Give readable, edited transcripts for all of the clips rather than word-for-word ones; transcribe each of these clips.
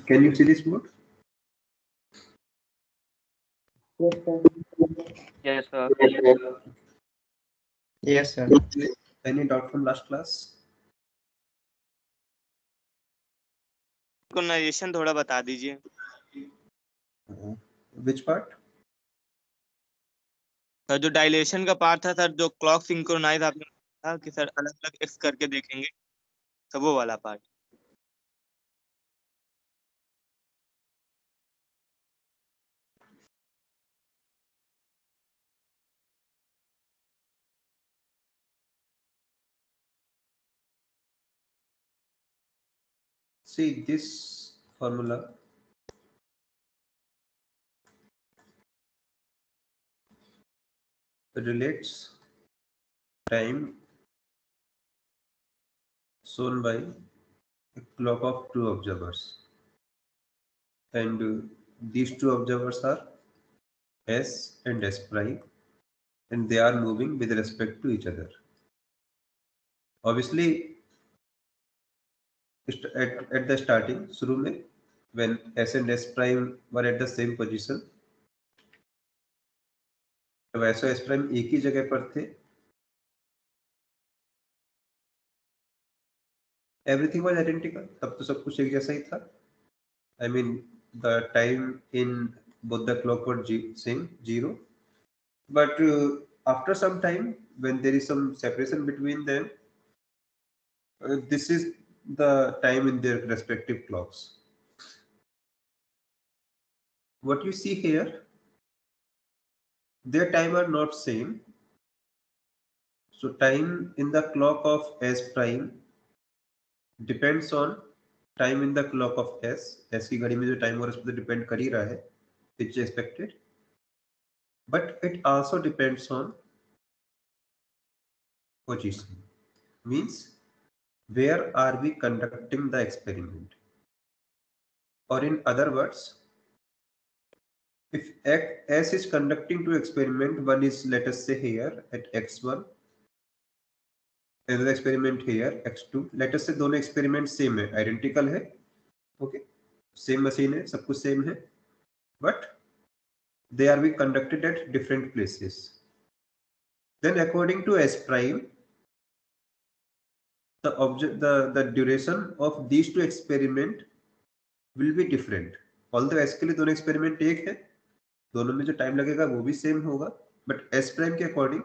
Can you see this board? Yes, sir. Yes, sir. Any doubt from last class? Synchronisation थोड़ा बता दीजिए. Which part? Sir जो dilation का part था sir, जो क्लॉक सिंक्रोनाइज आपने कहा कि सर अलग अलग एक्स करके देखेंगे, तो वो वाला part. See this formula. Relates time shown by a clock of two observers, and these two observers are S and S prime, and they are moving with respect to each other. Obviously, at the starting, शुरू में, when S and S prime were at the same position, तो S और S prime एक ही जगह पर थे. Everything was identical. तब तो सब कुछ एक जैसा ही था. I mean, the time in both the clock were same, 0. But after some time, when there is some separation between them, this is the time in their respective clocks. What you see here, their time are not same. So time in the clock of S prime depends on time in the clock of S. S की घड़ी में जो time हो रहा है उस पर depend कर ही रहा है, which is expected. But it also depends on position. Means where are we conducting the experiment? Or in other words, if S is conducting to experiment, one is, let us say, here at x1, another experiment here x2. Let us say दोनों experiment same है, identical है, okay, same machine है, सब कुछ same है, but they are being conducted at different places. Then according to S prime, the duration of these two experiment will be different. Although S के लिए दोनों experiment एक है, दोनों में जो टाइम लगेगा वो भी सेम होगा, बट S प्राइम के according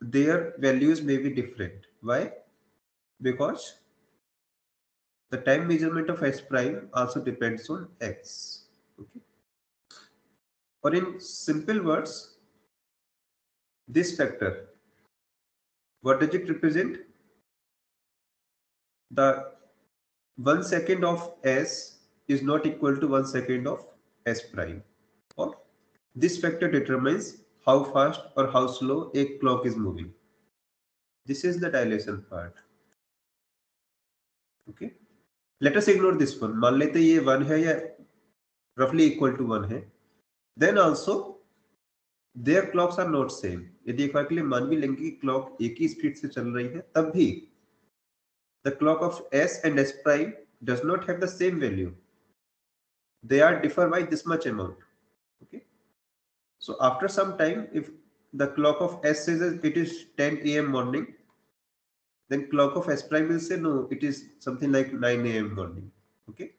their values may be different. Why? Because the time measurement of S prime also depends on X. Okay. Or in simple words, this factor, what does it represent? The 1 second of S is not equal to 1 second of S prime. Or this factor determines how fast or how slow a clock is moving. This is the dilation part. Okay. Let us ignore this one. मान लेते ये 1 है या roughly equal to 1 है. Then also their clocks are not same. यदि एक बार के लिए मान भी लेंगे कि clock एक ही स्पीड से चल रही है, तब भी the clock of S and S prime does not have the same value. They are differ by this much amount. Okay. So after some time, if the clock of S says it is 10 a.m. morning, then clock of S prime will say no, it is something like 9 a.m. morning. Okay.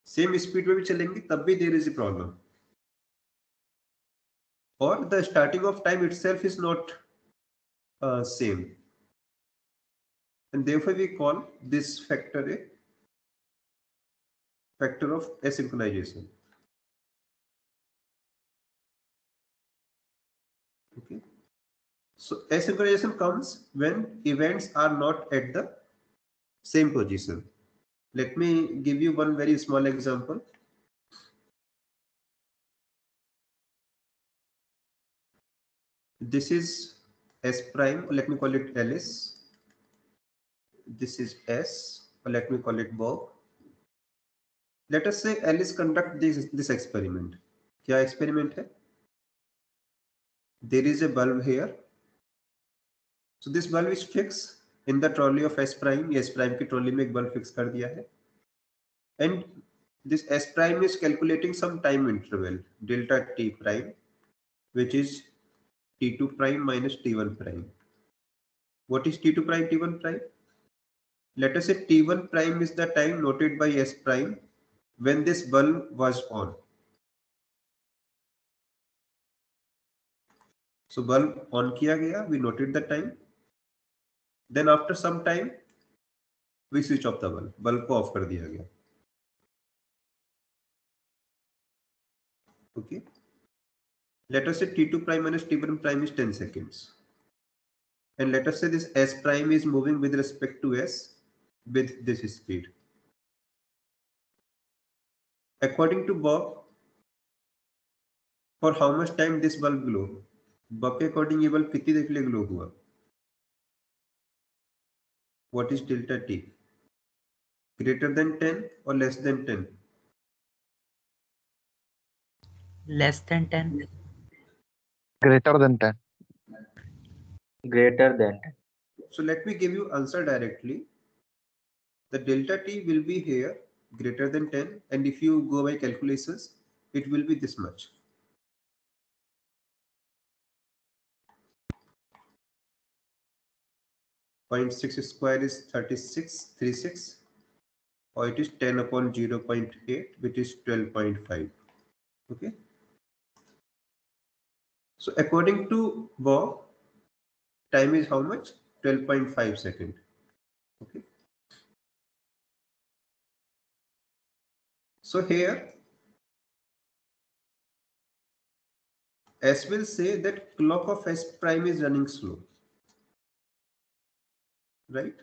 Same speed में भी चलेंगे तब भी there is a problem. Or the starting of time itself is not same. And therefore we call this factor a factor of asynchronization. Okay. So asynchronization comes when events are not at the same position. Let me give you one very small example. This is S prime, let me call it Alice. This is S, or let me call it Bob. Let us say Alice conduct this experiment. क्या experiment है? There is a bulb here. So this bulb is fixed in the trolley of S prime. S prime की trolley में एक bulb fix कर दिया है. and this S prime is calculating some time interval delta t prime, which is t2 prime minus t1 prime. What is t2 prime, t1 prime? Let us say t1 prime is the time noted by S prime when this bulb was on. So bulb on किया गया, we noted the time. Then after some time we switch off the bulb. Bulb को off कर दिया गया. Okay. Let us say t2 prime minus t1 prime is 10 seconds. And let us say this S prime is moving with respect to S with this speed. According to Bob, for how much time this bulb glow? Bob के according ये bulb कितनी देर के लिए glow हुआ? What is delta t? Greater than 10 or less than 10? Less than 10. Greater than 10. Greater than 10. So let me give you answer directly. The delta t will be here greater than 10, and if you go by calculations, it will be this much. .6 square is 36, or it is 10 upon 0.8, which is 12.5. Okay. So according to Bob, time is how much? 12.5 seconds. Okay. So here S will say that clock of S prime is running slow, right?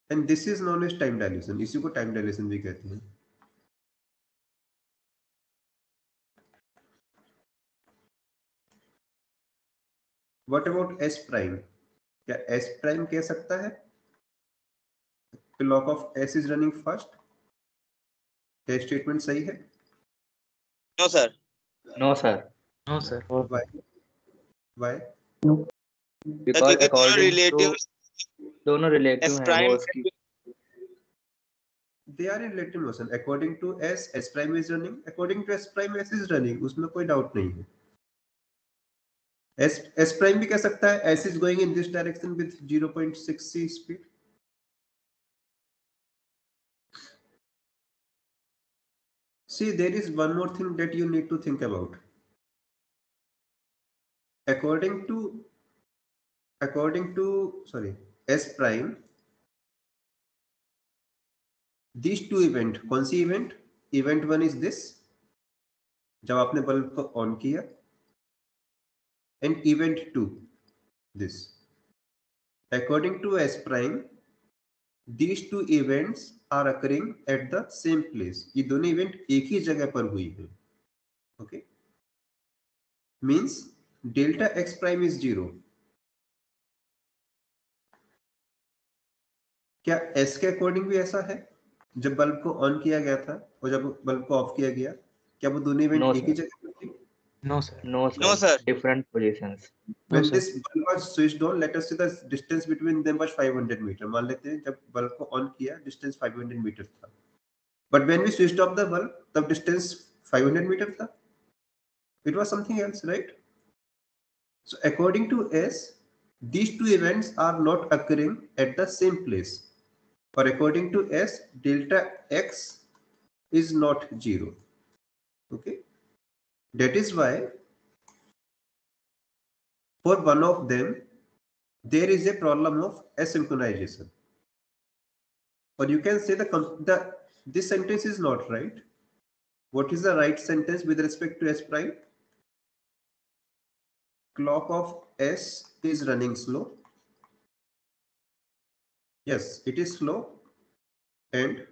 And this is known as time dilation. इसी को time dilation भी कहते हैं. What about S prime? क्या S prime कह सकता है clock of S is running fast? क्या स्टेटमेंट सही है? No, sir. No, sir. No, sir. Why? Why? Because क्योंकि दोनों relative S हैं prime वो उसकी. They are in relative motion. According to S, S prime is running. According to S prime, S is running. उसमें कोई doubt नहीं है. S prime भी कह सकता है S is going in this direction with 0.6 c speed. See, there is one more thing that you need to think about. According to S prime, these two event, कौन सी event? Event 1 is this, जब आपने bulb को on किया, and event 2 this. According to S prime, these two events are occurring at the same place. ये दोनों event एक ही जगह पर हुई है. Okay, means delta x prime is 0. क्या S के अकॉर्डिंग भी ऐसा है? जब बल्ब को ऑन किया गया था और जब बल्ब को ऑफ किया गया, क्या वो दोनों इवेंट एक ही जगह पर थे? No, sir. No, sir. No, sir. Different positions. When sir. this bulb was switched on, let us say the distance between them was 500 meter. मान लेते हैं जब बल्ब को ऑन किया डिस्टेंस 500 मीटर था. But when we switched off the bulb, तब distance 500 metre था. It was something else, right? So according to S, these two events are not occurring at the same place. Or according to S, delta x is not 0. Okay, that is why for one of them there is a problem of asynchronization. Or you can say this sentence is not right. What is the right sentence with respect to S prime? Clock of S is running slow. Yes, it is slow, and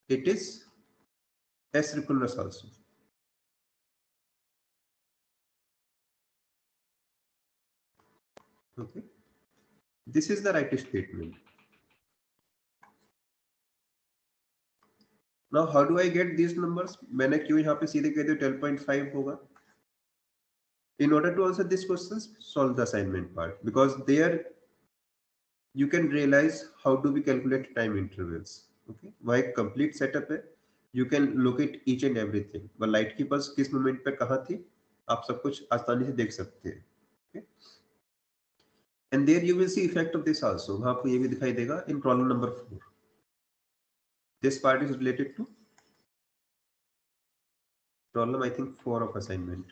it is asynchronous also. Okay, this is the right statement. Now how do I get these numbers? मैंने क्यों यहाँ पे सीधे कह दिया 12.5 होगा? In order to answer these questions, solve the assignment part, because there you can realize how do we calculate time intervals. Okay, वहाँ एक complete setup है. You can locate each and everything. वह light की pulse किस moment पे कहाँ थी, आप सब कुछ आसानी से देख सकते हैं. Okay? And there you will see effect of this also. वहाँ आपको ये भी दिखाई देगा in problem number 4. This part is related to problem I think 4 of assignment.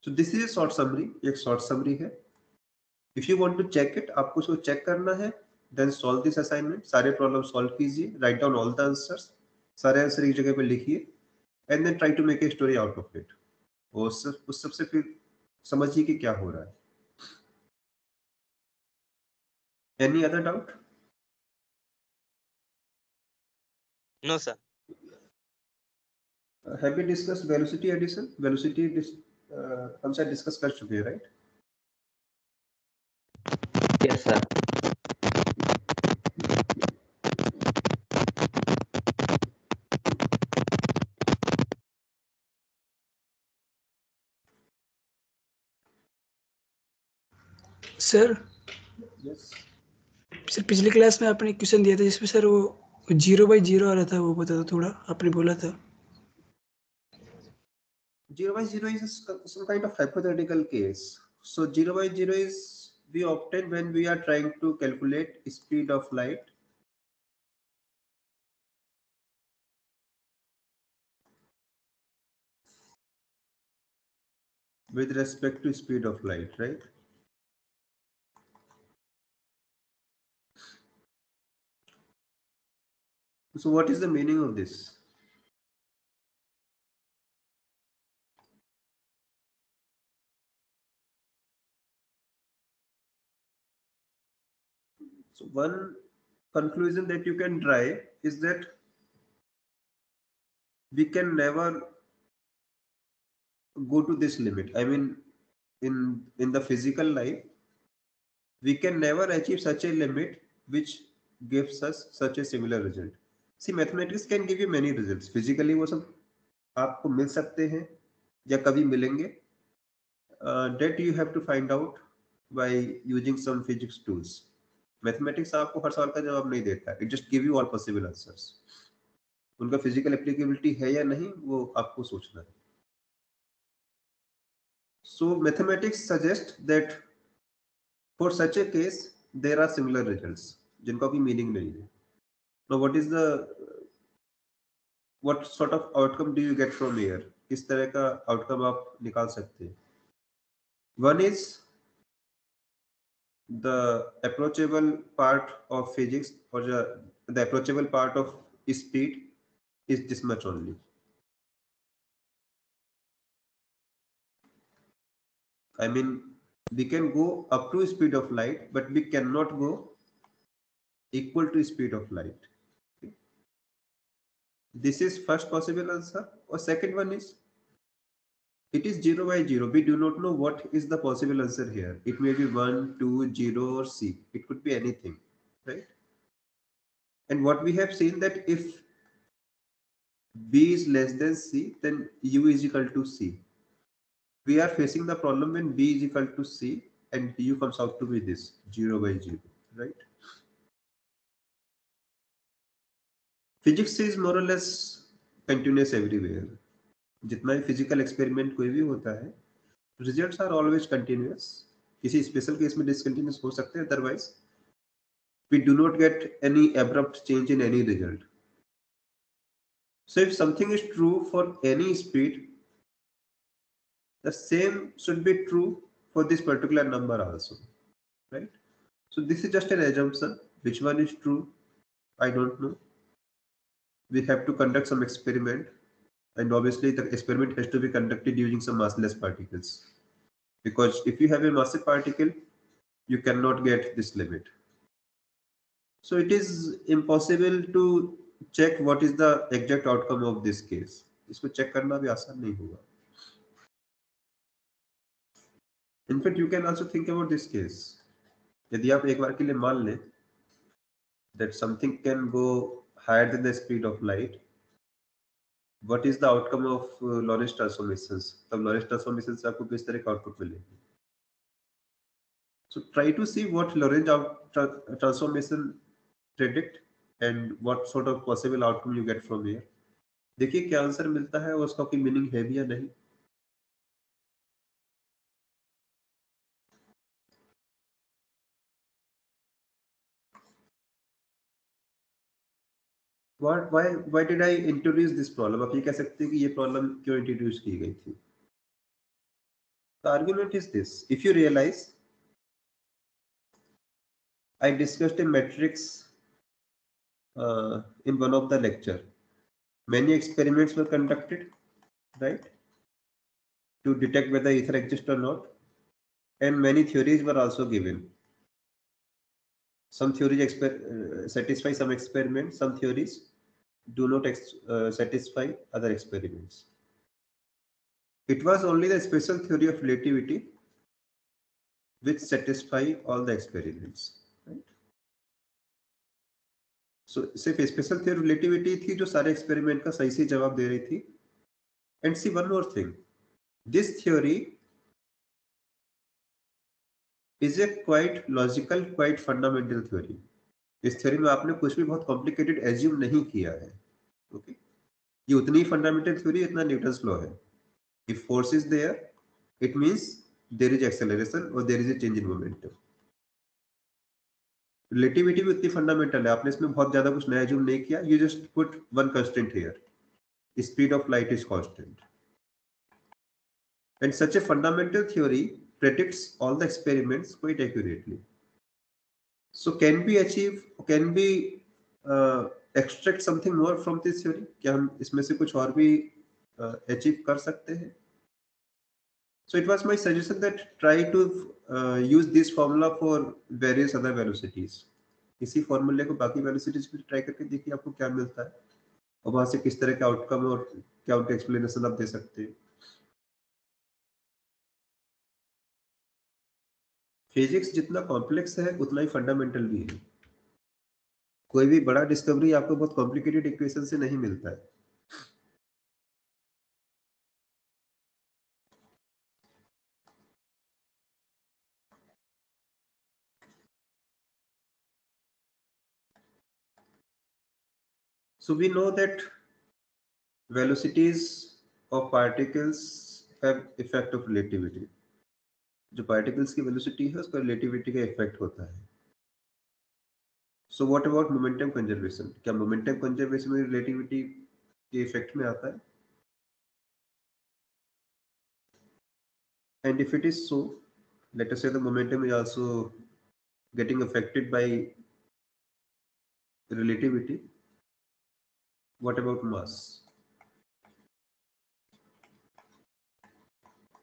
So this is a short summary. एक short summary है. If you want to check it, आपको उसको check करना है. Then solve this assignment. सारे problem solve कीजिए. Write down all the answers. सारे answer एक जगह पे लिखिए. And then try to make a story out of it. उस सबसे फिर समझिए कि क्या हो रहा है. Any other doubt? No, sir. Have we discussed velocity addition? Velocity हम शायद डिस्कस कर चुके हैं, right? Yes, sir. Sir Yes. Sir पिछली क्लास में आपने क्वेश्चन दिया था जिसमें सर वो 0/0 आ रहा था, वो बता दो थोड़ा, आपने बोला था. 0/0 is some kind of hypothetical case. So 0/0 is we obtain when we are trying to calculate speed of light with respect to speed of light, right? So what is the meaning of this? So one conclusion that you can derive is that we can never go to this limit. I mean, in the physical life, we can never achieve such a limit which gives us such a similar result. See, mathematics can give you many results. Physically वो सब आपको मिल सकते हैं या कभी मिलेंगे. That you have to find out by using some physics tools. Mathematics आपको हर सवाल का जवाब नहीं देता. It just give you all possible answers. उनका physical applicability है या नहीं वो आपको सोचना है. So mathematics suggests that for such a case there are similar results जिनका कोई meaning नहीं है. Now what sort of outcome do you get from here? किस तरह का outcome आप निकाल सकते हैं? One is the approachable part of physics or the approachable part of speed is this much only. I mean, we can go up to speed of light, but we cannot go equal to speed of light. Okay. This is first possible answer. Or second one is, it is 0/0. We do not know what is the possible answer here. It may be 1, 2, 0 or C. It could be anything, right? And what we have seen that if B is less than C, then U is equal to C. We are facing the problem when B is equal to C and U comes out to be this 0/0, right? Physics is more or less continuous everywhere. जितना भी physical experiment कोई भी होता है, results are always continuous. किसी special case में discontinuous हो सकते हैं, otherwise we do not get any abrupt change in any result. So if something is true for any speed, the same should be true for this particular number also, right? So this is just an assumption. Which one is true? I don't know. We have to conduct some experiment, and obviously the experiment has to be conducted using some massless particles, because if you have a massive particle, you cannot get this limit. So it is impossible to check what is the exact outcome of this case. इसको check करना भी आसान नहीं होगा. In fact, you can also think about this case. यदि आप एक बार के लिए मान लें that something can go higher than the speed of light, what is the outcome of Lawrence transformations, तब लॉरेंस ट्रांसफॉर्मेशन से आपको किस तरह का आउटपुट मिलेगी. So try to see what Lorentz transformation predict and what sort of possible outcome you get from here. देखिए क्या answer मिलता है और उसका कोई मीनिंग है भी या नहीं. Why did I introduce this problem? आप ये कह सकते हैं कि ये प्रॉब्लम क्यों इंट्रोड्यूस की गई थी. The argument is this: if you realize, I discussed a matrix in one of the lecture. Many experiments were conducted, right, to detect whether ether exists or not, and many theories were also given. Some theories satisfy some experiments, some theories do not satisfy other experiments. It was only the special theory of relativity which satisfy all the experiments, right? So सिर्फ special theory relativity थी जो सारे experiment का सही से जवाब दे रही थी. And see one more thing, this theory is a quite logical, quite fundamental theory. इस थ्योरी में आपने कुछ भी बहुत कॉम्प्लिकेटेड एज्यूम नहीं किया है. ओके, ये उतनी फंडामेंटल थ्योरी इतना न्यूटन्स लॉ है. If force is there, it means there is acceleration और there is a change in momentum. Relativity भी उतनी फंडामेंटल है, आपने इसमें बहुत ज्यादा कुछ नया एज्यूम नहीं किया. You just put one constant here, speed of light is constant, and such a fundamental theory predicts all the experiments quite accurately. So can we extract something more from this theory? क्या हम इसमें से कुछ और भी achieve कर सकते हैं? So it was my suggestion that try to use this formula for various other velocities. इसी फॉर्मूले को बाकी वेलोसिटीज पे ट्राई करके देखिए आपको क्या मिलता है और वहां से किस तरह के आउटकम और क्या उनका एक्सप्लेनेशन आप दे सकते हैं. फिजिक्स जितना कॉम्प्लेक्स है उतना ही फंडामेंटल भी है. कोई भी बड़ा डिस्कवरी आपको बहुत कॉम्प्लिकेटेड इक्वेशन से नहीं मिलता है. So we know that velocities of particles have effect of relativity. जो पार्टिकल्स की वेलोसिटी है उस पर रिलेटिविटी का इफेक्ट होता है. So what about momentum conservation? क्या मोमेंटम कंजर्वेशन में रिलेटिविटी के इफेक्ट में आता है? And if it is so, let us say the momentum is also getting affected by relativity. What about mass?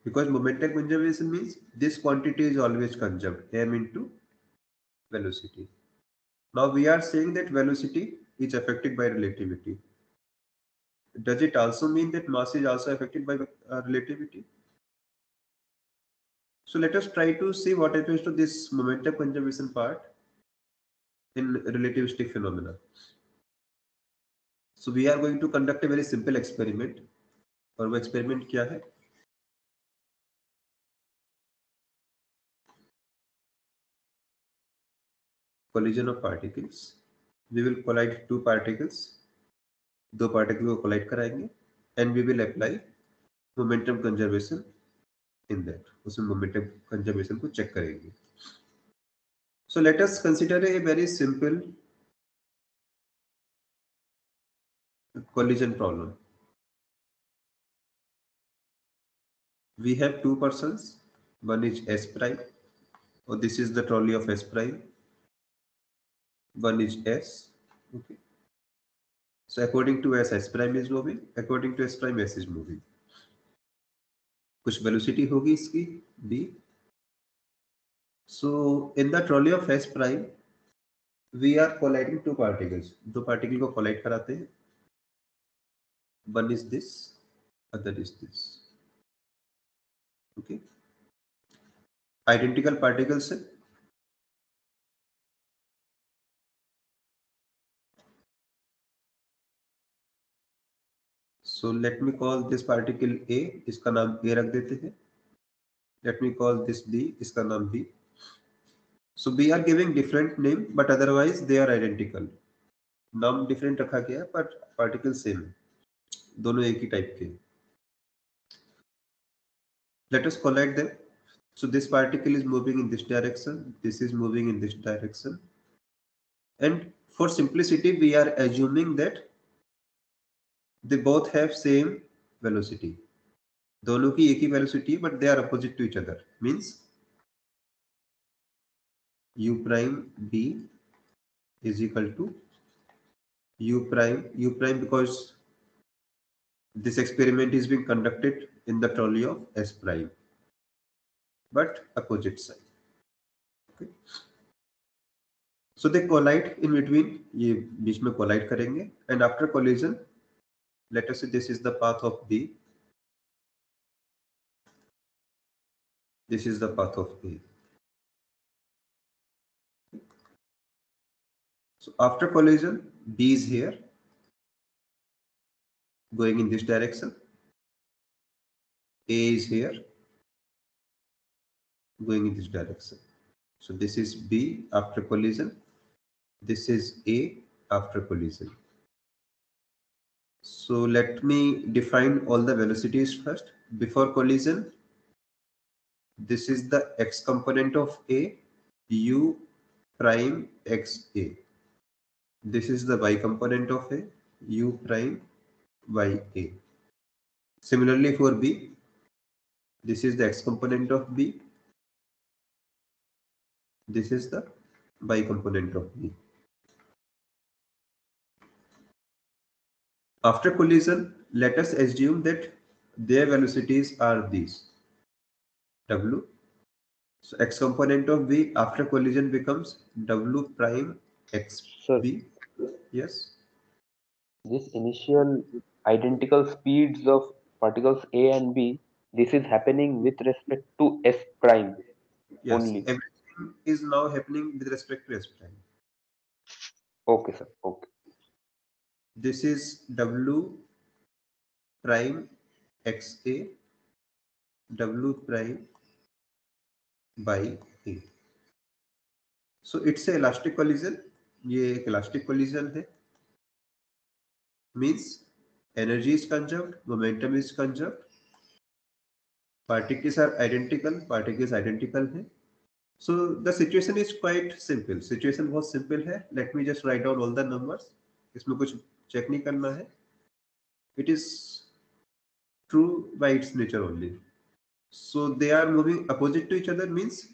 Because momentum conservation means this quantity is always conserved, m into velocity. Now we are saying that velocity is affected by relativity. Does it also mean that mass is also affected by relativity? So let us try to see what happens to this momentum conservation part in relativistic phenomena. So we are going to conduct a very simple experiment. और वो experiment क्या है? Collision of particles. We will collide two particles. दो particle को collide कराएंगे and we will apply momentum conservation in that. उसमें momentum conservation को check करेंगे. So let us consider a very simple collision problem. We have two persons. One is S prime, or this is the trolley of S prime. One is S. Okay. So according to S, S prime is moving. According to S prime, S is moving. कुछ velocity होगी इसकी B. So in the trolley of S prime, we are colliding two particles. दो particle को collide कराते हैं. One is this, other is this. Okay. Identical particles है. So So let me call this particle A, इसका नाम A रख देते हैं. Let me call this B, इसका नाम B. So we are giving different name, but otherwise they are identical. नाम different रखा गया है, but particle same है. दोनों एक ही टाइप के. Let us collect them. So this particle is moving in this direction. This is moving in this direction. And for simplicity, we are assuming that they both have same velocity. दोनों की एक ही velocity, but they are opposite to each other. Means u prime b is equal to u prime because this experiment is being conducted in the trolley of s prime, but opposite side. Okay. So they collide in between. ये बीच में collide करेंगे, and after collision, let us say this is the path of B. This is the path of A. So after collision, B is here, going in this direction. A is here, going in this direction. So this is B after collision. This is A after collision. So let me define all the velocities first. Before collision, this is the x component of A, u prime x A. This is the y component of A, u prime y A. Similarly for B, this is the x component of B. This is the y component of B. After collision, let us assume that their velocities are these. W. So x component of B after collision becomes W prime x Sir, B. Yes. this initial identical speeds of particles A and B, this is happening with respect to S prime Yes. only. Everything is now happening with respect to S prime. Okay, sir. Okay. This is W prime x A, W prime by A. So it's a elastic collision. ये एक elastic collision है. Means energy is conserved, momentum is conserved. Particles are identical. Particles identical है. So the situation is quite simple. Situation बहुत simple है. Let me just write down all the numbers. इसमें कुछ check नहीं करना है. It is true by its nature only. So they are moving opposite to each other means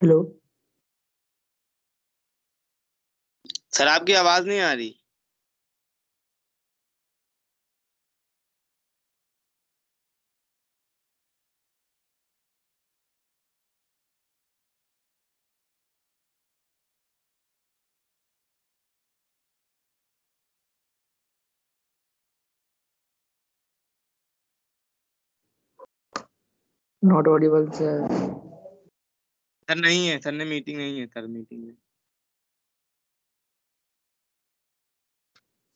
hello sir आपकी आवाज नहीं आ रही. Not audible, sir. सर नहीं है, सर ने मीटिंग नहीं है, सर मीटिंग है.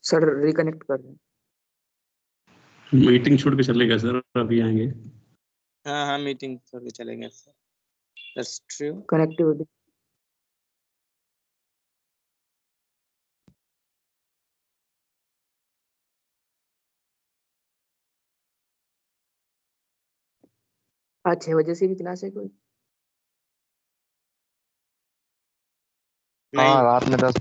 सर रिकनेक्ट कर दें. मीटिंग छोड़ के चलेगा सर, अभी आएंगे. हाँ हाँ मीटिंग छोड़ के चलेंगे सर. That's true. कनेक्टिविटी. आज 6 बजे से भी क्लास है कोई? हाँ नहीं रात में 10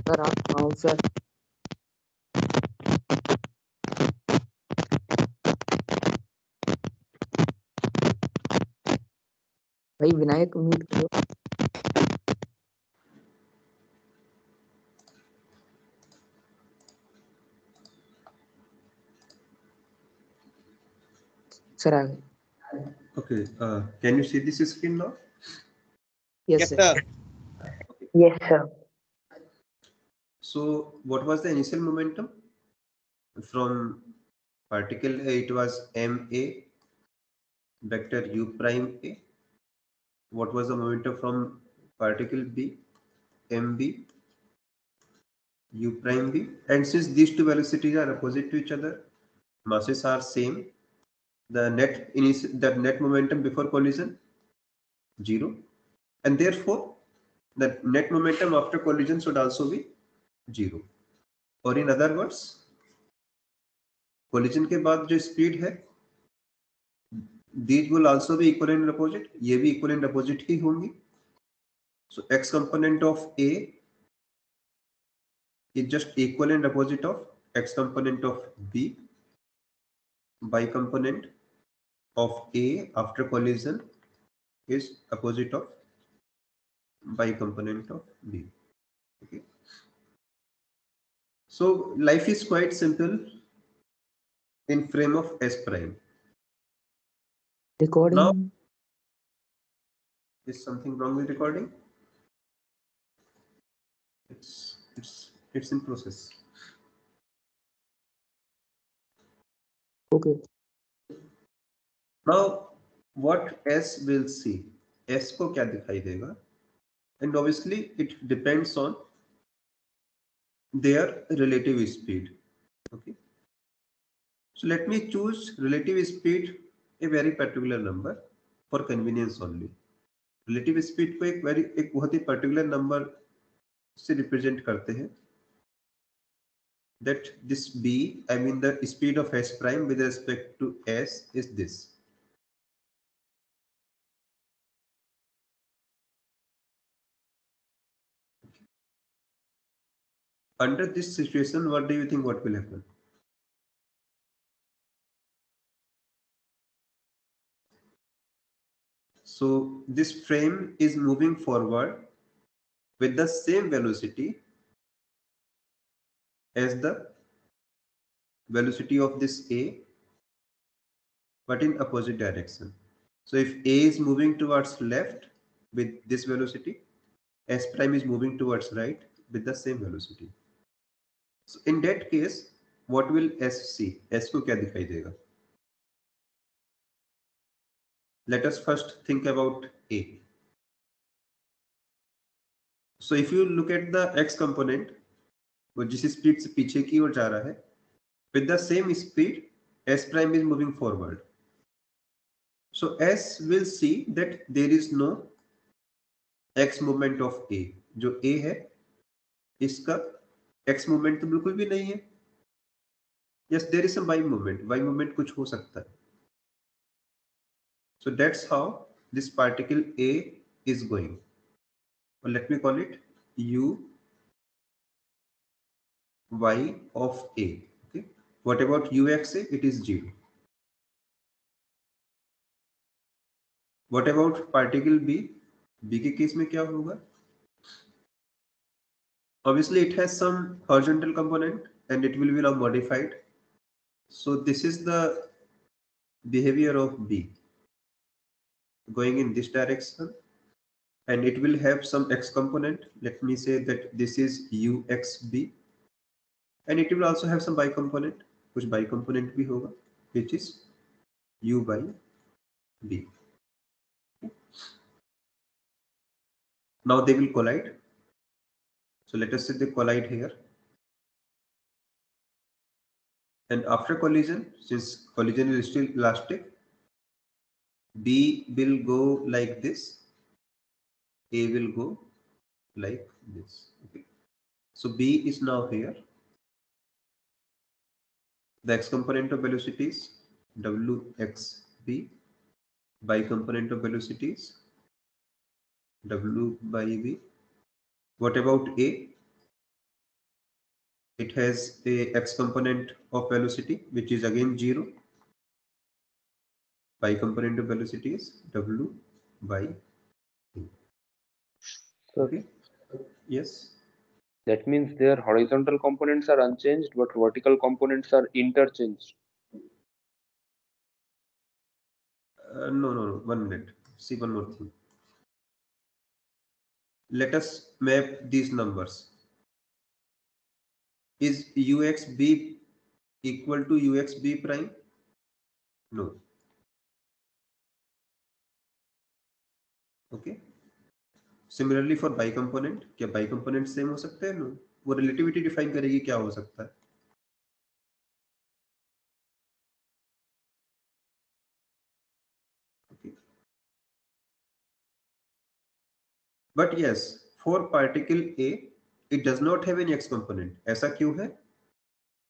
सर आप हाँ सर भाई विनायक म्यूट करो। सर आ गए। Okay, can you see this screen now? Yes Yes, sir. sir. Yes, sir. So what was the initial momentum from particle A? It was ma vector u prime a. What was the momentum from particle B? mb u prime b. And since these two velocities are opposite to each other, masses are same, the net momentum before collision 0, and therefore the net momentum after collision should also be 0. और in other words, collision के बाद जो speed है, these will also be equal and opposite. ये भी equal and opposite ही होंगी. So x component of A is just equal and opposite of x component of B. Y component of A after collision is opposite of y component of B. Okay. So life is quite simple in frame of S prime. Recording Now, is something wrong with recording? It's in process. Okay Now, what S will see? S को क्या दिखाई देगा? And obviously, it depends on their relative speed. Okay. So let me choose relative speed a very particular number for convenience only. Relative speed को एक बहुत ही particular number से represent करते हैं. That this B, I mean the speed of S prime with respect to S is this. Under this situation, what do you think what will happen? So this frame is moving forward with the same velocity as the velocity of this A, but in opposite direction. So if A is moving towards left with this velocity, S prime is moving towards right with the same velocity. So in that case, what will S see? S को क्या दिखाई देगा? Let us first think about A. So if you look at the X component, वो जिस speed से पीछे की ओर जा रहा है, with the same speed, S prime is moving forward. So S will see that there is no X movement of A. जो A है, इसका X movement तो बिल्कुल भी नहीं है. Yes, there is some Y movement. Y movement कुछ हो सकता है. So that's how this particle A is going. Or let me call it U Y of A. Okay. What about UXA? It is 0. What about particle B? B के case में क्या होगा? Obviously, it has some horizontal component and it will be now modified. So this is the behavior of B going in this direction, and it will have some X component. Let me say that this is UXB, and it will also have some Y component. कुछ Y component भी होगा, which is U by B. Now they will collide. So let us say they collide here. And after collision, since collision is still elastic, B will go like this, A will go like this. Okay. So B is now here. The X component of velocity is WXB, Y component of velocity is W by V. What about A? it has a x component of velocity which is again 0. Y component of velocity is w by t. Okay. Yes. That means their horizontal components are unchanged, but vertical components are interchanged. No. 1 minute. See one more thing. Let us map these numbers. Is uxb equal to uxb prime? No. Okay. Similarly for by component, क्या by component same हो सकते हैं? No. वो relativity define करेगी क्या हो सकता है. Okay. But yes, for particle A, it does not have any x component. ऐसा क्यों है?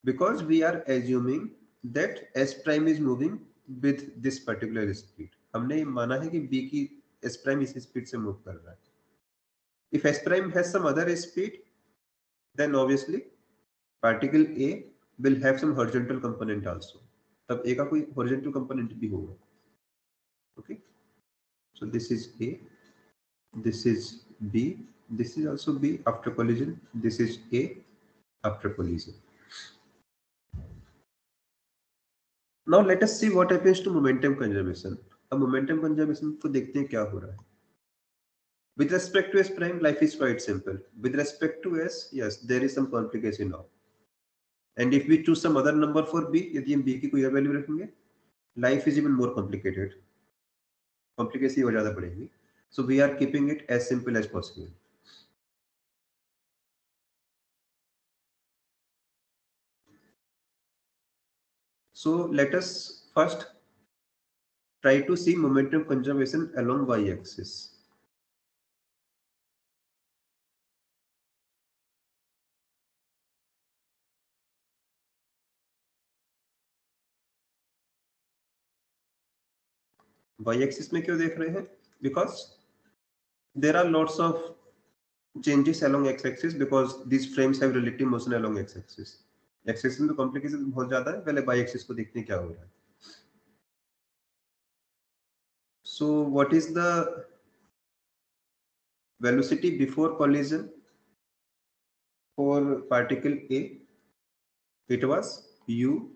Because we are assuming that s prime is moving with this particular speed. हमने माना है कि b की s prime इस स्पीड से मूव कर रहा है. If s prime has some other speed, then obviously particle A will have some horizontal component also. तब A का कोई horizontal component भी होगा. Okay. So this is A, this is B, this is also B after collision, this is A after collision. Now let us see what happens to momentum conservation. अब momentum conservation को देखते हैं क्या हो रहा है. With respect to S prime, life is quite simple. With respect to S, yes, there is some complication now. And if we choose some other number for B, यदि हम B की कोई वैल्यू रखेंगे, life is even more complicated. Complication और ज़्यादा बढ़ेगी. So we are keeping it as simple as possible. So let us first try to see momentum conservation along y-axis. Y-axis में क्यों देख रहे हैं? Because there are lots of changes along x-axis because these frames have relative motion along x-axis. X-axis में तो complication बहुत ज़्यादा है. पहले y-axis को देखते हैं क्या हो रहा है. So what is the velocity before collision for particle A? It was u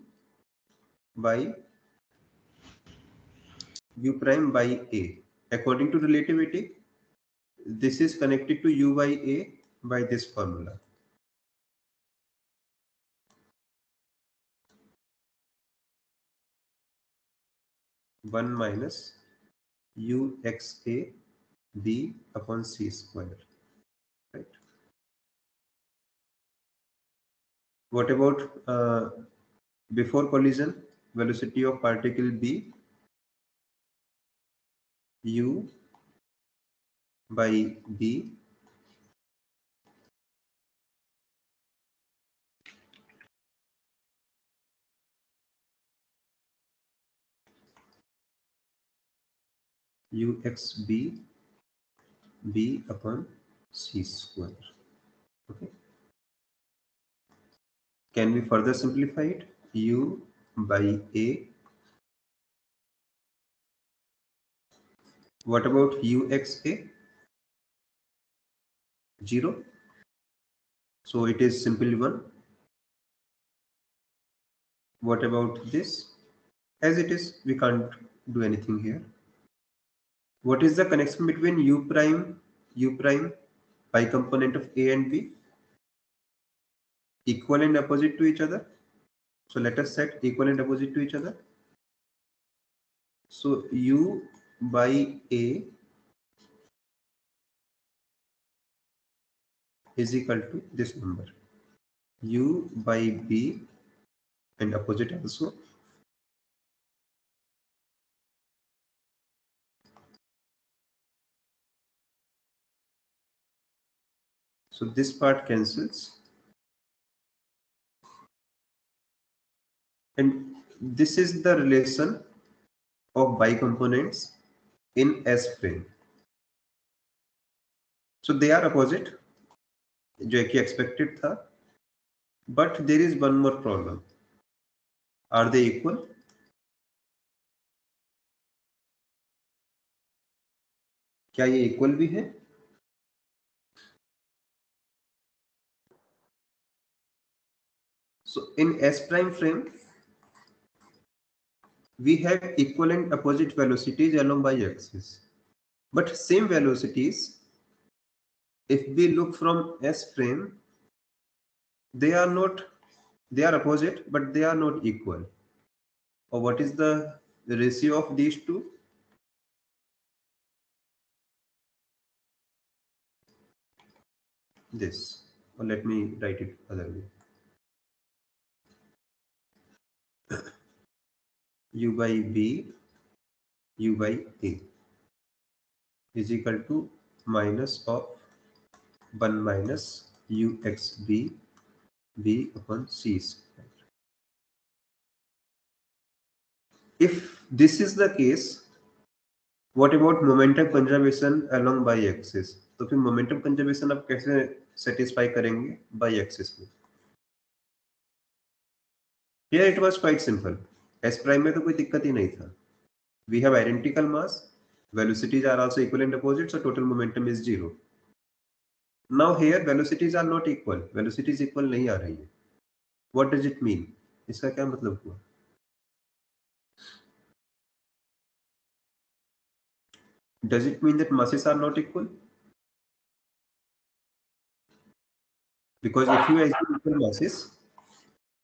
by u prime by A. According to relativity, this is connected to u by A by this formula. One minus u x A b upon c square. Right. What about before collision velocity of particle B? U by B uxb b upon c square. Okay. Can we further simplify it? U by A. What about uxa? 0. So it is simply 1. What about this? As it is, we can't do anything here. What is the connection between u prime by component of A and B? Equal and opposite to each other. So let us set equal and opposite to each other. So u by A is equal to this number. U by B and opposite also. So this part cancels. And this is the relation of bicomponents in S frame. So they are opposite, जो कि expected था. but there is one more problem. Are they equal? क्या ये equal भी है? So in S prime frame, we have equal and opposite velocities along y-axis, but same velocities, if we look from S frame, they are opposite, but they are not equal. Or what is the ratio of these two? This, or let me write it other way. U by B, U by A is equal to minus of 1 minus UXB B upon C square. If this is the case, what about momentum conservation along y-axis? तो फिर momentum conservation आप कैसे satisfy करेंगे y-axis में? Here it was quite simple. S prime में तो कोई दिक्कत ही नहीं था. We have identical mass, velocities are also equal and opposite, so total momentum is 0. Now here velocities are not equal. Velocities equal नहीं आ रही है. What does it mean? इसका क्या मतलब हुआ? Does it mean that masses are not equal? Because if you assume equal masses,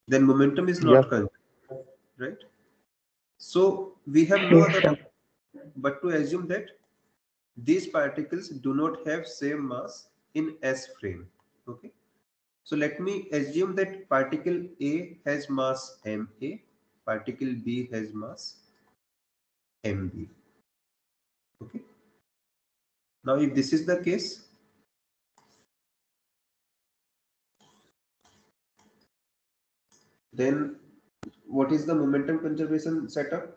then momentum is not conserved, right? So we have no other option but to assume that these particles do not have same mass in S frame. Okay. So let me assume that particle A has mass ma, particle B has mass mb. Okay. Now if this is the case, then what is the momentum conservation setup?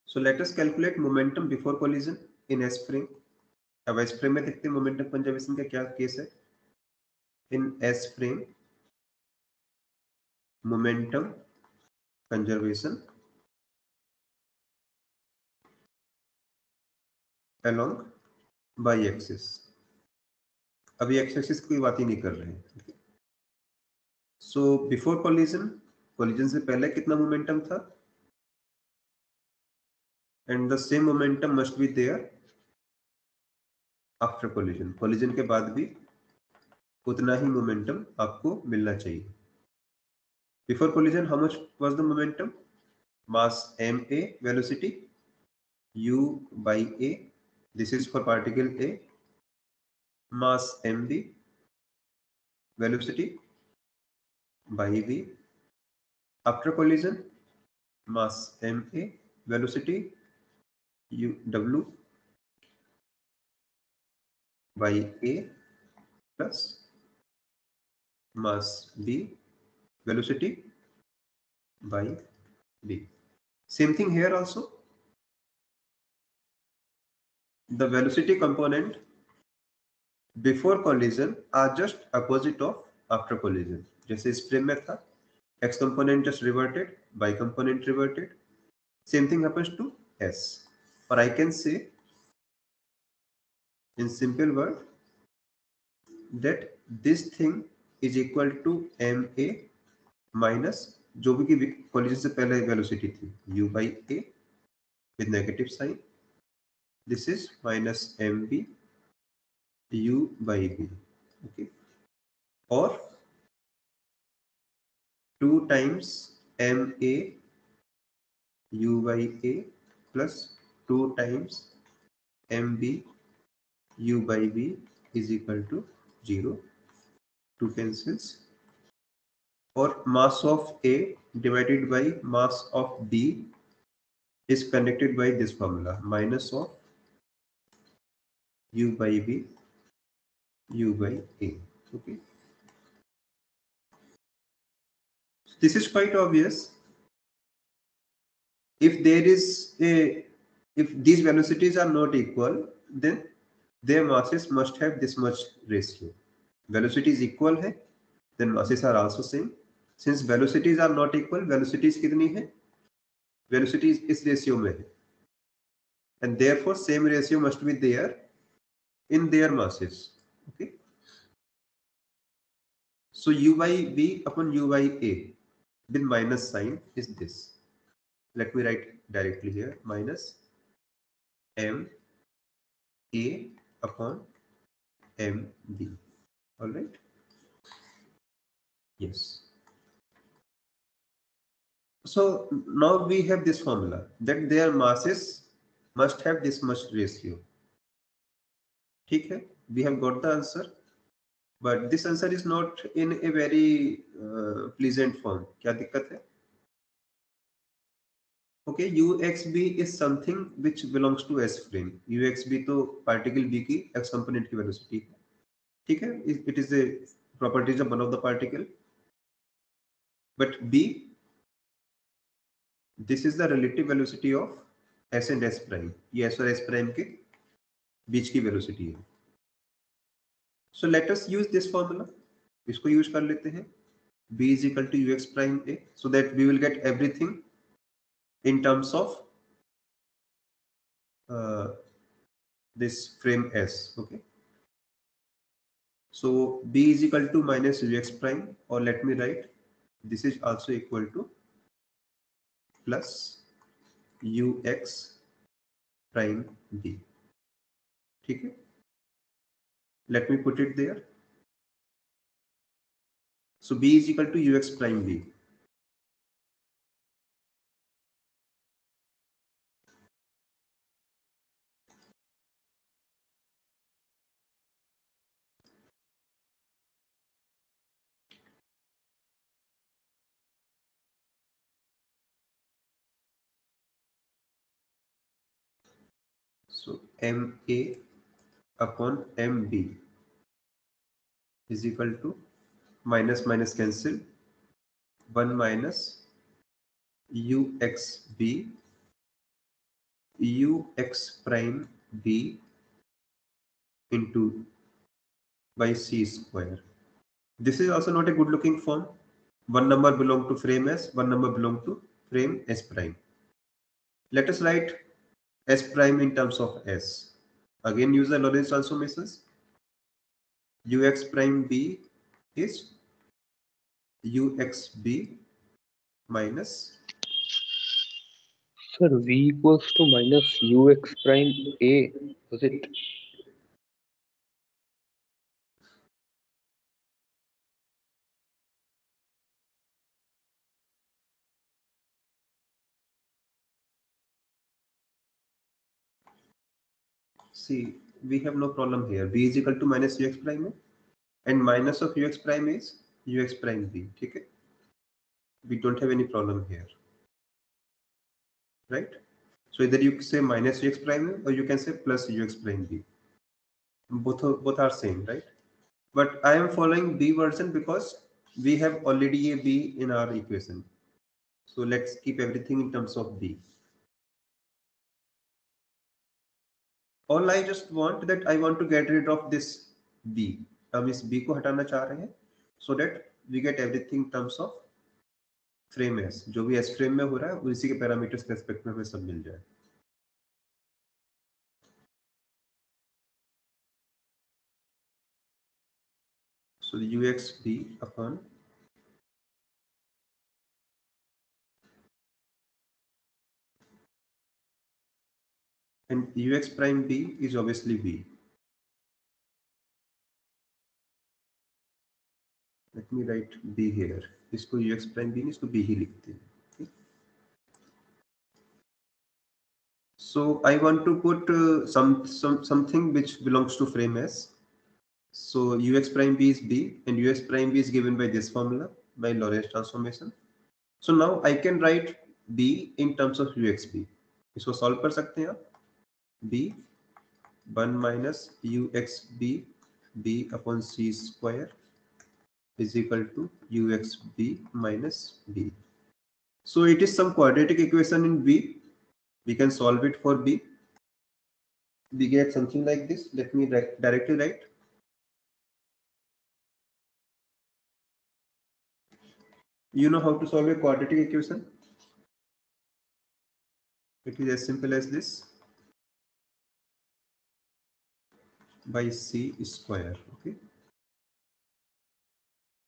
So let us calculate momentum before collision in S frame. अब S frame में देखते हैं momentum conservation का क्या case है. In S frame, momentum conservation along y-axis. अभी x-axis की बात ही नहीं कर रहे हैं. So before collision, collision से पहले कितना momentum था? And the same momentum must be there after collision. Collision के बाद भी उतना ही momentum आपको मिलना चाहिए. Before collision, how much was the momentum? Mass ma, velocity u by a. This is for particle A. Mass mb, velocity by v. After collision, mass ma, velocity u w by a plus mass b, velocity by b. Same thing here also. The velocity component before collision are just opposite of after collision. जैसे इस frame में था, x component just reverted, y component reverted. Same thing happens to S. Or I can say in simple word that this thing is equal to ma minus जो भी की collision से पहले velocity थी u by a with negative sign. This is minus mb u by b. Okay. Or 2 times ma u by a plus 2 times mb u by b is equal to 0. 2 cancels. Or mass of a divided by mass of b is connected by this formula, minus of u by b u by a. Okay. This is quite obvious. if these velocities are not equal, then their masses must have this much ratio. Velocity is equal है, then masses are also same. Since velocities are not equal, velocities कितनी है? Velocities इस ratio में है, and therefore same ratio must be there in their masses. Okay. So u by v upon u by a with minus sign is this. Let me write directly here, minus m a upon m b. All right. Yes. So now we have this formula that their masses must have this much ratio. ठीक है, we have got the answer, but this answer is not in a very pleasant form. क्या दिक्कत है? Okay, uxb is something which belongs to S frame. uxb तो particle b की x component की velocity है, ठीक है? It is a properties of one of the particle. But b, this is the relative velocity of s and s prime. ये s और s prime के बीच की velocity है. So let us use this formula. इसको use कर लेते हैं. b is equal to ux prime a, so that we will get everything in terms of this frame S. Okay. So b is equal to minus ux prime, or let me write this is also equal to plus ux prime b. ठीक है. Let me put it there. So b is equal to ux prime b. So ma upon mb is equal to minus minus cancel, 1 minus uxb ux prime b into by c square. This is also not a good looking form. One number belong to frame S, one number belong to frame S prime. Let us write S prime in terms of S. Again use the Lorentz transformations. Ux prime b is uxb minus. Sir, v equals to minus ux prime a, was it? See, we have no problem here. b is equal to minus ux prime a, and minus of ux prime is ux prime b. ठीक है? We don't have any problem here, right? So either you say minus ux prime a, or you can say plus ux prime b. Both are same, right? But I am following b version because we have already a b in our equation. So let's keep everything in terms of b. All I just want that I want to get rid of this b. हम इस b को हटाना चाह रहे हैं, so that we get everything in terms of frame S. जो भी S frame में हो रहा है उसी के पैरामीटर्स के रेस्पेक्ट में हमें सब मिल जाए. So the uxb upon and ux prime b is obviously b. Let me write b here. इसको ux prime b नहीं, इसको b ही लिखते हैं. Okay? So I want to put something which belongs to frame S. So ux prime b is b, and ux prime b is given by this formula, by Lorentz transformation. So now I can write b in terms of uxb. इसको solve कर सकते हैं आप. b 1 minus uxb b upon c square is equal to uxb minus b. So it is some quadratic equation in B. We can solve it for B. We get something like this. Let me directly write. You know how to solve a quadratic equation? It is as simple as this. By C square. Okay.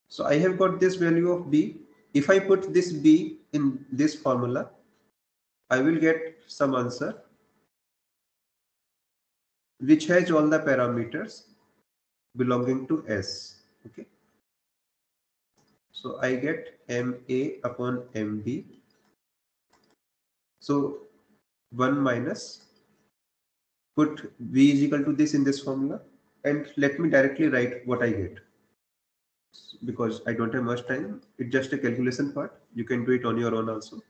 So I have got this value of B. If I put this B in this formula, I will get some answer which has all the parameters belonging to S. Okay. So I get MA upon MB. So 1 minus, put V is equal to this in this formula, and let me directly write what I get. Because I don't have much time, it's just a calculation part. You can do it on your own also.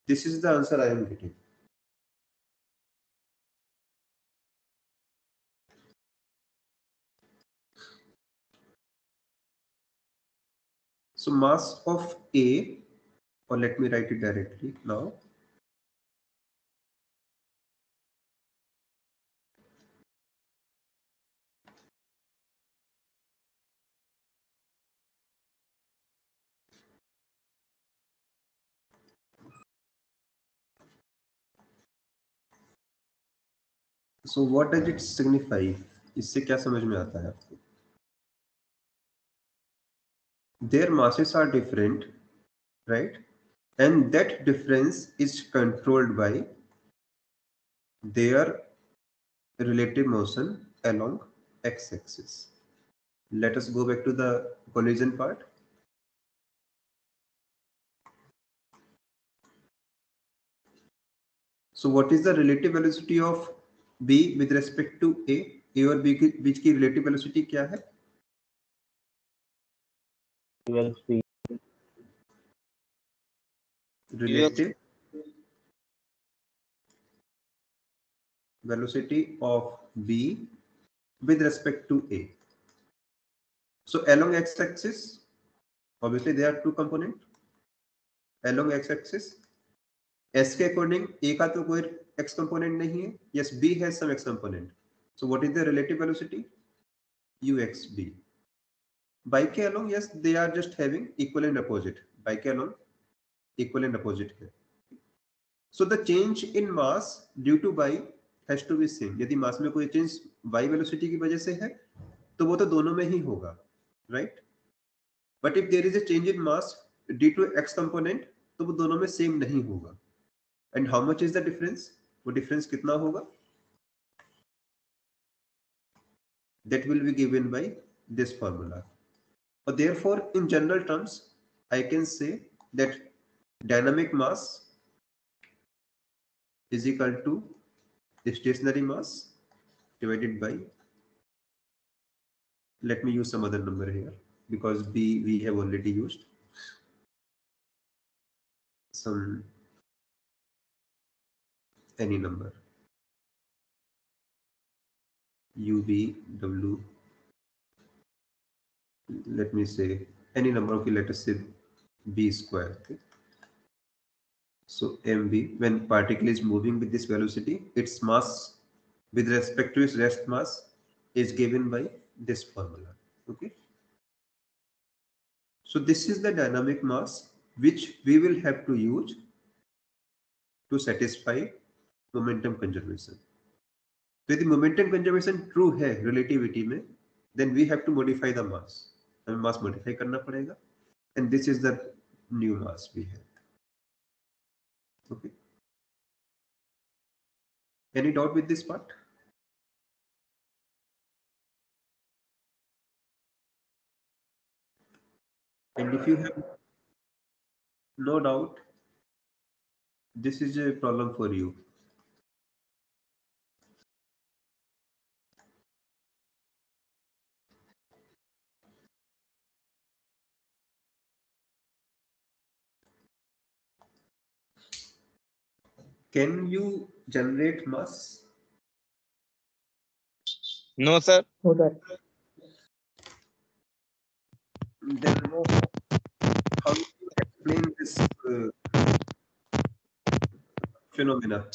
This is the answer I am getting. So mass of A, or let me write it directly now. So what does it signify? इससे क्या समझ में आता है आपको? Their masses are different, right? And that difference is controlled by their relative motion along x-axis. Let us go back to the collision part. So what is the relative velocity of B with respect to A? A और B की बीच की relative velocity क्या है? Relative velocity of B with respect to A. So along x-axis, obviously there are two components. Along x-axis, S के according A का तो कोई x component नहीं है. Yes, B has some x component. So what is the relative velocity? UXB. By के along, yes, they are just having equal and opposite. By के along, equal and opposite है. So the change in mass due to y has to be same. यदि mass में कोई change y velocity की वजह से है, तो वो तो दोनों में ही होगा, right? But if there is a change in mass due to x component, तो वो दोनों में same नहीं होगा. And how much is the difference? वो difference कितना होगा? That will be given by this formula. So therefore, in general terms, I can say that dynamic mass is equal to stationary mass divided by, let me use some other number here because B we have already used some any number, UV, W, let me say any number. Okay, let us say B square. Okay. So mv, when particle is moving with this velocity, its mass with respect to its rest mass is given by this formula. Okay. So this is the dynamic mass which we will have to use to satisfy momentum conservation. So यदि momentum conservation true है relativity में, then we have to modify the mass. हमें mass modify करना पड़ेगा, and this is the new mass we have. Okay. Any doubt with this part? And if you have no doubt, this is a problem for you. Can you generate mass? No, sir. No, sir. Then how do you explain this phenomena?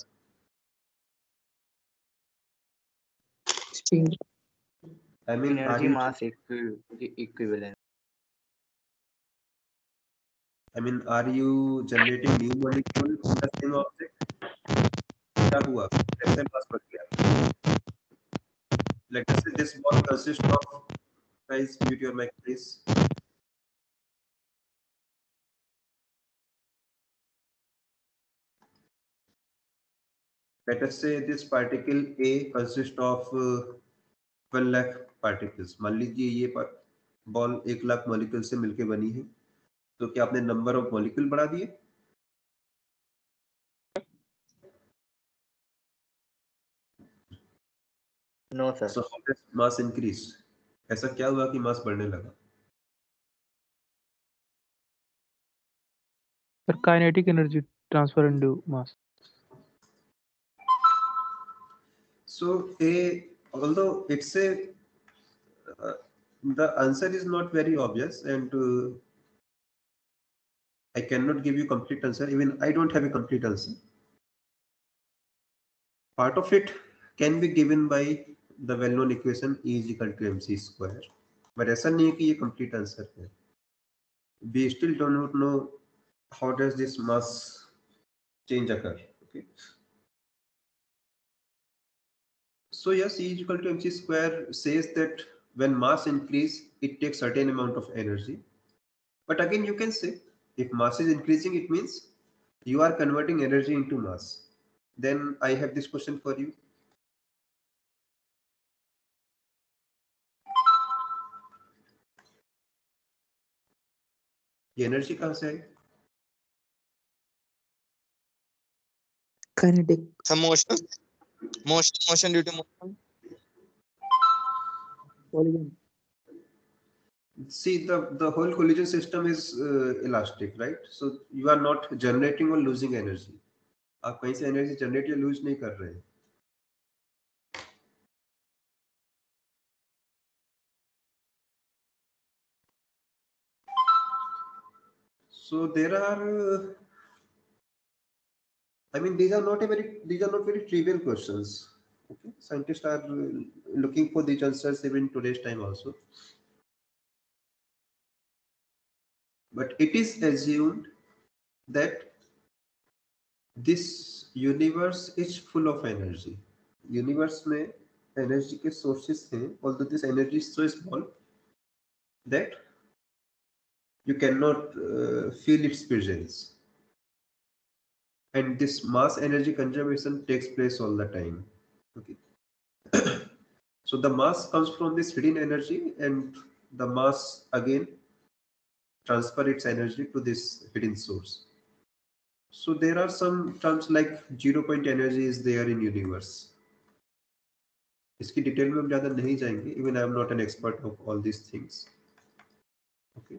Speed. I mean, are energy you, mass equivalent I mean, are you generating new molecule in the same object? क्या हुआ? कैसे mass बढ़ गया? Let us say this ball consists of, guys, mute your mic, please. Let us say this particle A consists of 1 lakh particles. मान लीजिए ये ball 1 lakh molecule से मिलके बनी है, तो क्या आपने नंबर ऑफ मॉलिक्यूल बढ़ा दिए? No sir So how does mass increase? ऐसा क्या हुआ कि मास बढ़ने लगा? Sir, kinetic energy transfer into mass. So although it's a the answer is not very obvious, and I cannot give you complete answer. Even I don't have a complete answer. Part of it can be given by the well-known equation E is equal to mc square, but ऐसा नहीं है कि ये complete answer है. We still do not know how does this mass change occur. Okay. So yes, E is equal to mc square says that when mass increase, it takes certain amount of energy. But again, you can say if mass is increasing, it means you are converting energy into mass. Then I have this question for you. ये energy कहाँ से आई? Kinetic. some motion due to motion Collision. See, the whole collision system is elastic, right? So you are not generating or losing energy. आप कहीं से energy generate या loose नहीं कर रहे हैं. So there are I mean, these are not very trivial questions. Okay, scientists are looking for these answers even today's time also. But it is assumed that this universe is full of energy. Universe में energy के sources हैं, although this energy is so small that you cannot feel its presence. And this mass energy conservation takes place all the time. Okay. So the mass comes from this hidden energy, and the mass again transfer its energy to this hidden source. So there are some terms like 0 point energy is there in universe. इसकी detail में हम ज्यादा नहीं जाएंगे. Even I am not an expert of all these things. Okay.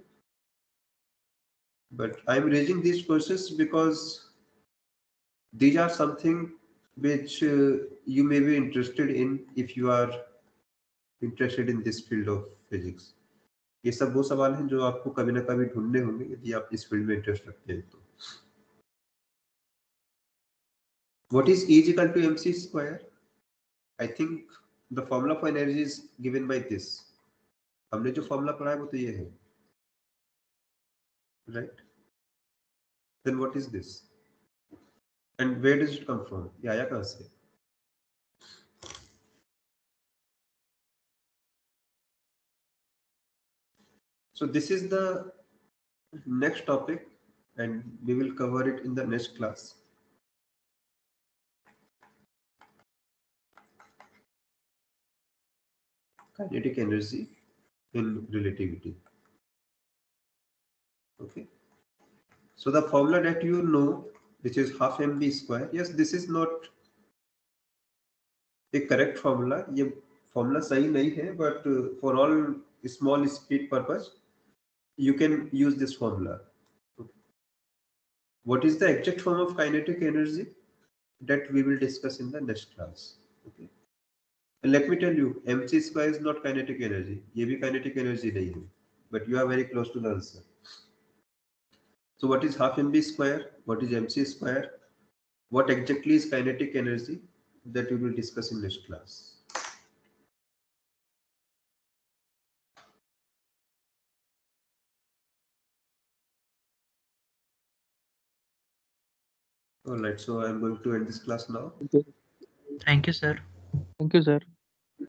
But I am raising these questions because these are something which you may be interested in if you are interested in this field of physics. ये सब वो सवाल हैं जो आपको कभी ना कभी ढूंढने होंगे यदि आप इस फील्ड में इंटरेस्ट रखते हैं तो. What is E is equal to mc square? I think the formula for energy is given by this. हमने जो फॉर्मूला पढ़ा है वो तो ये है, right? Then what is this? And where does it come from? ये आया कहाँ से? So this is the next topic, and we will cover it in the next class. Kinetic energy in relativity. Okay. So the formula that you know, which is half mv square. Yes, this is not a correct formula. ये formula सही नहीं है, but for all small speed purpose, you can use this formula. Okay. What is the exact form of kinetic energy? That we will discuss in the next class. Okay. And let me tell you, mc square is not kinetic energy. ये भी kinetic energy नहीं है, but you are very close to the answer. So what is half mv square? What is mc square? What exactly is kinetic energy? That we will discuss in next class. All right, so I'm going to end this class now. Thank you, sir. Thank you, sir.